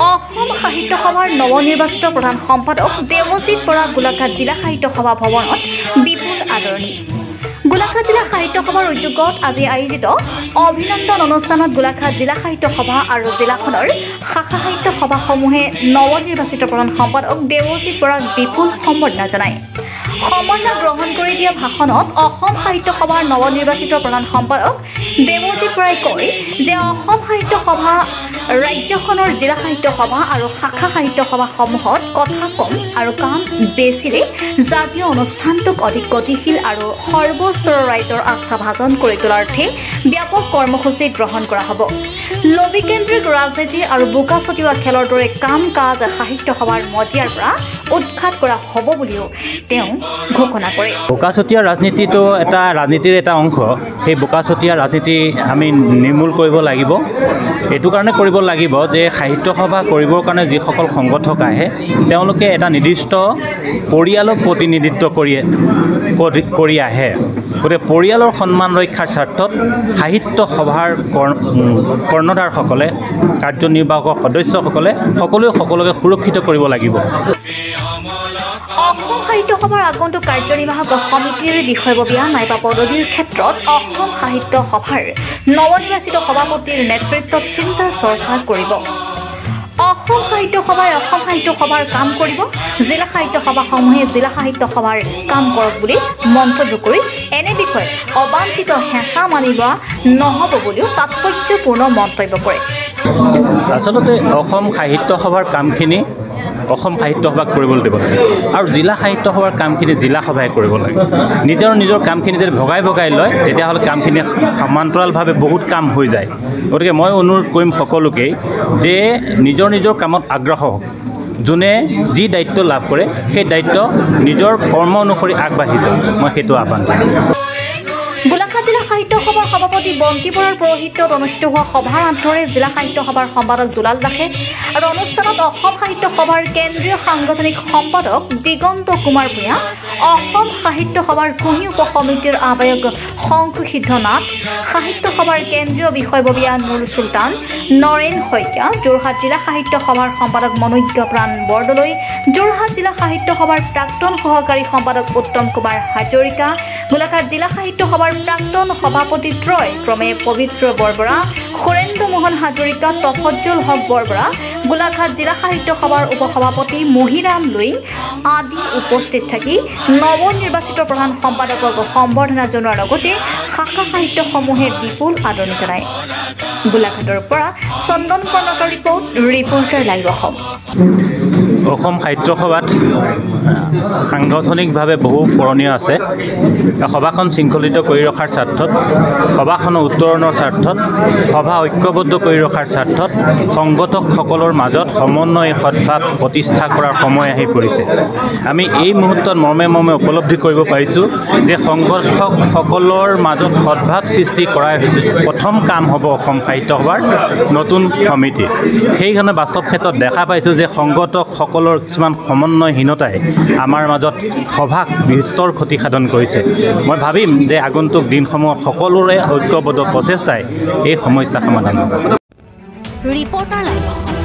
অসম সাহিত্য সভাৰ নৱনিৰ্বাচিত প্ৰধান সম্পাদক দেৱজিৎ বৰা গোলাঘাট জিলা সাহিত্য সভা ভৱনত বিপুল আদৰণি। গোলাঘাট জিলা সাহিত্য সভাৰ উদ্যোগত আজি আয়োজিত অভিনন্দন অনুষ্ঠানত গোলাঘাট জিলা সাহিত্য সভা আৰু জিলাখনৰ শাখা সাহিত্য সভাসমূহে নৱনিৰ্বাচিত প্ৰধান সম্পাদক দেৱজিৎ বৰাক বিপুল সম্বৰ্ধনা জনায়। সম্বৰ্ধনা গ্ৰহণ কৰি দিয়া ভাষণত অসম সাহিত্য সভাৰ নৱনিৰ্বাচিত প্ৰধান সম্পাদক দেৱজিৎ বৰাই কয় যে অসম সাহিত্য সভা ৰাজ্যখনৰ জিলা সাহিত্য সভা আৰু শাখা সাহিত্য সভাসমূহত কথা কম আৰু কাম বেছিৰে জাতীয় অনুষ্ঠানটোক অধিক গতিশীল আৰু সৰ্বস্তৰৰ ৰাইজৰ আস্থা ভাজন কৰি তোলাৰ্থে ব্যাপক কৰ্মসূচী গ্ৰহণ কৰা হ'ব। লবিকেন্দ্ৰিক ৰাজনীতি আৰু বোকা ছটিওৱা খেলৰ দৰে কাম কাজ সাহিত্য সভাৰ মজিয়াৰ পৰা উৎখাত কৰা হ'ব বুলিও তেওঁ ঘোষণা কৰে। বোকা ছটিওৱা ৰাজনীতিটো এটা ৰাজনীতিৰ এটা অংশ। সেই বোকা ছটিওৱা ৰাজনীতি আমি নিৰ্মূল কৰিব লাগিব। এইটো কাৰণে কৰিব লাগিব যে সাহিত্য সভা কৰিবৰ কাৰণে যিসকল সংগঠক আহে তেওঁলোকে এটা নিৰ্দিষ্ট পৰিয়ালক প্ৰতিনিধিত্ব কৰি আহে। গতিকে পৰিয়ালৰ সন্মান ৰক্ষাৰ স্বাৰ্থত সাহিত্য সভাৰ কৰ্ণধাৰসকলে কাৰ্যনিৰ্বাহক সদস্যসকলে সকলোকে সুৰক্ষিত কৰিব লাগিব। অসম সাহিত্য সভাৰ আগন্তুক কাৰ্যনিৰ্বাহক সমিতিৰ বিষয়ববীয়া নাইবা পদবীৰ ক্ষেত্ৰত অসম সাহিত্য সভাৰ নৱনিৰ্বাচিত সভাপতিৰ নেতৃত্বত চিন্তা চৰ্চা কৰিব। অসম সাহিত্য সভাই অসম সাহিত্য সভাৰ কাম কৰিব, জিলা সাহিত্য সভাসমূহে জিলা সাহিত্য সভাৰ কাম কৰক বুলি মন্তব্য কৰি এনে বিষয়ত অবাঞ্ছিত হেঁচা মানি লোৱা নহ'ব বুলিও তাৎপৰ্যপূৰ্ণ মন্তব্য কৰে। আচলতে অসম সাহিত্য সভাৰ কামখিনি অসম সাহিত্য সভাক কৰিবলৈ দিব লাগে আৰু জিলা সাহিত্য সভাৰ কামখিনি জিলা সভাই কৰিব লাগে। নিজৰ কামখিনি যদি ভগাই লয় তেতিয়াহ'লে কামখিনি সমান্তৰালভাৱে বহুত কাম হৈ যায়। গতিকে মই অনুৰোধ কৰিম সকলোকেই যে নিজৰ কামত আগ্ৰহ হওক। যোনে যি দায়িত্ব লাভ কৰে সেই দায়িত্ব নিজৰ কৰ্ম অনুসৰি আগবাঢ়ি যাওক, মই সেইটো আহ্বান কৰিম। গোলাঘাট জিলা সাহিত্য সভাৰ সভাপতি বন্তি বৰাৰ পৌৰোহিত্যত অনুষ্ঠিত হোৱা সভাৰ আন্তৰে জিলা সাহিত্য সভাৰ সম্পাদক দুলাল দাসে আৰু অনুষ্ঠানত অসম সাহিত্য সভাৰ কেন্দ্ৰীয় সাংগঠনিক সম্পাদক দিগন্ত কুমাৰ ভূঞা, অসম সাহিত্য সভাৰ কুঁহি উপ সমিতিৰ আহ্বায়ক শংকুসিদ্ধ নাথ, সাহিত্য সভাৰ কেন্দ্ৰীয় বিষয়ববীয়া নুৰ চুলতান, নৰেন শইকীয়া, যোৰহাট জিলা সাহিত্য সভাৰ সম্পাদক মনোজ্ঞ প্ৰাণ বৰদলৈ, যোৰহাট জিলা সাহিত্য সভাৰ প্ৰাক্তন সহকাৰী সম্পাদক উত্তম কুমাৰ হাজৰিকা, গোলাঘাট জিলা সাহিত্য সভাৰ প্ৰাক্তন সভাপতি ত্ৰয় ক্ৰমে পবিত্ৰ বৰবৰা, সুৰেন্দ্ৰ মোহন হাজৰিকা, তফজ্জল হক বৰবৰা, গোলাঘাট জিলা সাহিত্য সভাৰ উপসভাপতি মহিৰাম লুইং আদি উপস্থিত থাকি নৱনিৰ্বাচিত প্ৰধান সম্পাদকক সম্বৰ্ধনা জনোৱাৰ লগতে শাখা সাহিত্যসমূহে বিপুল আদৰণি জনায়। গোলাঘাটৰ পৰা চন্দন কৰ্ণকৰ ৰিপৰ্টাৰ লাইভ অসম। অসম সাহিত্য সভাত সাংগঠনিকভাৱে বহু কৰণীয় আছে। সভাখন শৃংখলিত কৰি ৰখাৰ স্বাৰ্থত, সভাখনৰ উত্তৰণৰ স্বাৰ্থত, সভা ঐক্যবদ্ধ কৰি ৰখাৰ স্বাৰ্থত সংগঠকসকলৰ মাজত সমন্বয় সদ্ভাৱ প্ৰতিষ্ঠা কৰাৰ সময় আহি পৰিছে। আমি এই মুহূৰ্তত মৰ্মে উপলব্ধি কৰিব পাৰিছোঁ যে সংগঠকসকলৰ মাজত সদ্ভাৱ সৃষ্টি কৰাই হৈছে প্ৰথম কাম হ'ব অসম সাহিত্য সভাৰ নতুন সমিতি। সেইকাৰণে বাস্তৱ ক্ষেত্ৰত দেখা পাইছোঁ যে সংগঠকসকলৰ কিছুমান সমন্বয়হীনতাই আমাৰ মাজত সভাক বিস্তৰ ক্ষতি সাধন কৰিছে। মই ভাবিম যে আগন্তুক দিনসমূহত সকলোৰে ঐক্যবদ্ধ প্ৰচেষ্টাই এই সমস্যা সমাধান হ'ব। Reporter live Assam.